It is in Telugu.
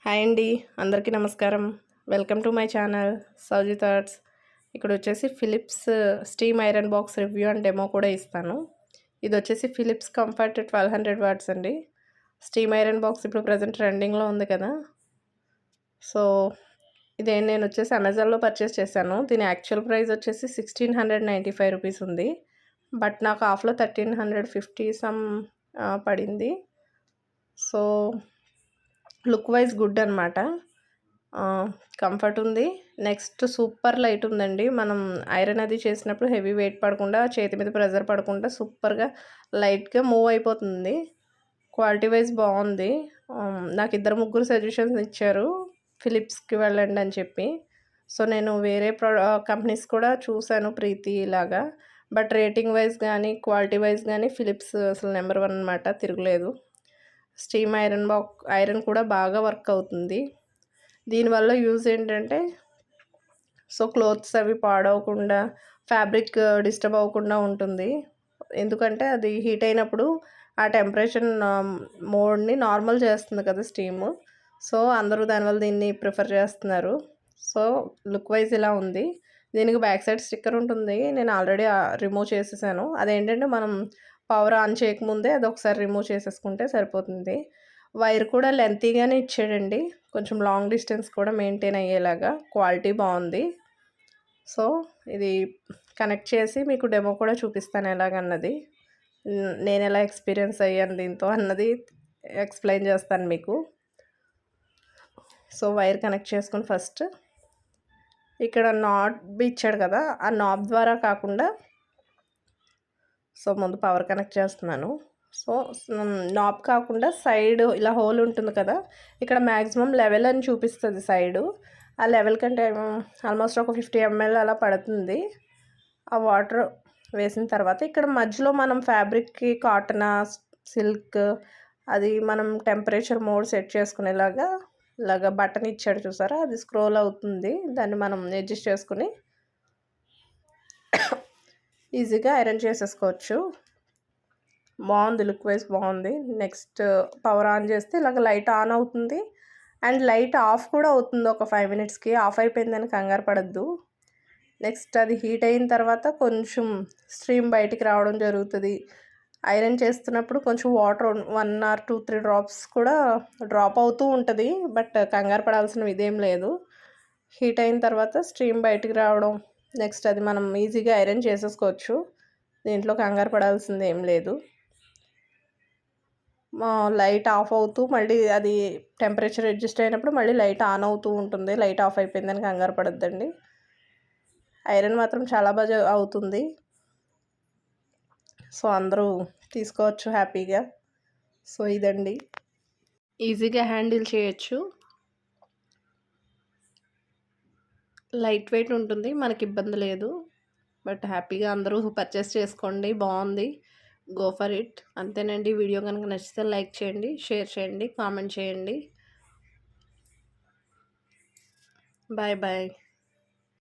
హాయ్ అండి, అందరికీ నమస్కారం. Welcome to my channel Souji thoughts. ఇక్కడ వచ్చేసి Philips steam iron box review and demo కూడా ఇస్తాను. ఇది వచ్చేసి ఫిలిప్స్ కంఫర్ట్ 1200 వాట్స్ అండి. స్టీమ్ ఐరన్ బాక్స్ ఇప్పుడు ప్రజెంట్ ట్రెండింగ్లో ఉంది కదా. సో నేను వచ్చేసి అమెజాన్లో పర్చేస్ చేశాను. దీని యాక్చువల్ ప్రైస్ వచ్చేసి 1695 రూపీస్ ఉంది. బట్ నాకు ఆఫ్లో 1350 సమ్ పడింది. సో లుక్ వైజ్ గుడ్ అనమాట. కంఫర్ట్ ఉంది. నెక్స్ట్ సూపర్ లైట్ ఉందండి. మనం ఐరన్ అది చేసినప్పుడు హెవీ వెయిట్ పడకుండా, చేతి మీద ప్రెజర్ పడకుండా సూపర్గా లైట్గా మూవ్ అయిపోతుంది. క్వాలిటీ వైజ్ బాగుంది. నాకు ముగ్గురు సజెషన్స్ ఇచ్చారు ఫిలిప్స్కి వెళ్ళండి అని చెప్పి. సో నేను వేరే కంపెనీస్ కూడా చూశాను, ప్రీతి ఇలాగా. బట్ రేటింగ్ వైజ్ కానీ క్వాలిటీ వైజ్ కానీ ఫిలిప్స్ అసలు నెంబర్ 1 అనమాట, తిరగలేదు. స్టీమ్ ఐరన్ కూడా బాగా వర్క్ అవుతుంది. దీనివల్ల యూజ్ ఏంటంటే, సో క్లోత్స్ అవి పాడవకుండా, ఫ్యాబ్రిక్ డిస్టర్బ్ అవ్వకుండా ఉంటుంది. ఎందుకంటే అది హీట్ అయినప్పుడు ఆ టెంపరేచర్ మోడ్ని నార్మల్ చేస్తుంది కదా స్టీము. సో అందరూ దానివల్ల దీన్ని ప్రిఫర్ చేస్తున్నారు. సో లుక్ వైజ్ ఇలా ఉంది. దీనికి బ్యాక్ సైడ్ స్టిక్కర్ ఉంటుంది. నేను ఆల్రెడీ రిమూవ్ చేసేసాను. అదేంటంటే మనం పవర్ ఆన్ చేయకముందే అది ఒకసారి రిమూవ్ చేసేసుకుంటే సరిపోతుంది. వైర్ కూడా లెంతీగానే ఇచ్చాడండి, కొంచెం లాంగ్ డిస్టెన్స్ కూడా మెయింటైన్ అయ్యేలాగా. క్వాలిటీ బాగుంది. సో ఇది కనెక్ట్ చేసి మీకు డెమో కూడా చూపిస్తాను ఎలాగన్నది. నేను ఎలా ఎక్స్పీరియన్స్ అయ్యాను దీంతో అన్నది ఎక్స్ప్లెయిన్ చేస్తాను మీకు. సో వైర్ కనెక్ట్ చేసుకుని ఫస్ట్ ఇక్కడ నాబ్ ఇచ్చాడు కదా, ఆ నాబ్ ద్వారా కాకుండా సో ముందు పవర్ కనెక్ట్ చేస్తున్నాను. సో నాబ్ కాకుండా సైడ్ ఇలా హోల్ ఉంటుంది కదా, ఇక్కడ మ్యాక్సిమం లెవెల్ అని చూపిస్తుంది సైడు. ఆ లెవెల్ కంటే ఆల్మోస్ట్ ఒక 50 ml అలా పడుతుంది. ఆ వాటర్ వేసిన తర్వాత ఇక్కడ మధ్యలో మనం ఫ్యాబ్రిక్కి కాటన్, సిల్క్ అది మనం టెంపరేచర్ మోడ్ సెట్ చేసుకునేలాగా ఇలాగా బటన్ ఇచ్చాడు చూసారా, అది స్క్రోల్ అవుతుంది. దాన్ని మనం అడ్జస్ట్ చేసుకుని ఈజీగా ఐరన్ చేసేసుకోవచ్చు. బాగుంది, లుక్ వైజ్ బాగుంది. నెక్స్ట్ పవర్ ఆన్ చేస్తే ఇలాగ లైట్ ఆన్ అవుతుంది అండ్ లైట్ ఆఫ్ కూడా అవుతుంది ఒక 5 minutesకి. ఆఫ్ అయిపోయిందని కంగారు పడద్దు. నెక్స్ట్ అది హీట్ అయిన తర్వాత కొంచెం స్ట్రీమ్ బయటికి రావడం జరుగుతుంది. ఐరన్ చేస్తున్నప్పుడు కొంచెం వాటర్ 1 or 2-3 డ్రాప్స్ కూడా డ్రాప్ అవుతూ ఉంటుంది. బట్ కంగారు పడాల్సిన ఇదేం లేదు. హీట్ అయిన తర్వాత స్ట్రీమ్ బయటికి రావడం, నెక్స్ట్ అది మనం ఈజీగా ఐరన్ చేసేసుకోవచ్చు. దీంట్లో కంగారు పడాల్సింది ఏం లేదు. లైట్ ఆఫ్ అవుతూ మళ్ళీ అది టెంపరేచర్ అడ్జస్ట్ అయినప్పుడు మళ్ళీ లైట్ ఆన్ అవుతూ ఉంటుంది. లైట్ ఆఫ్ అయిపోయిందని కంగారు పడొద్దండి. ఐరన్ మాత్రం చాలా బాగా అవుతుంది. సో అందరూ తీసుకోవచ్చు హ్యాపీగా. సో ఇదండి, ఈజీగా హ్యాండిల్ చేయొచ్చు. లైట్ వెయిట్ ఉంటుంది, మనకి ఇబ్బంది లేదు. బట్ హ్యాపీగా అందరూ పర్చేస్ చేసుకోండి, బాగుంది. Go for it. అంతేనండి. వీడియో కనుక నచ్చితే లైక్ చేయండి, షేర్ చేయండి, కామెంట్ చేయండి. Bye bye.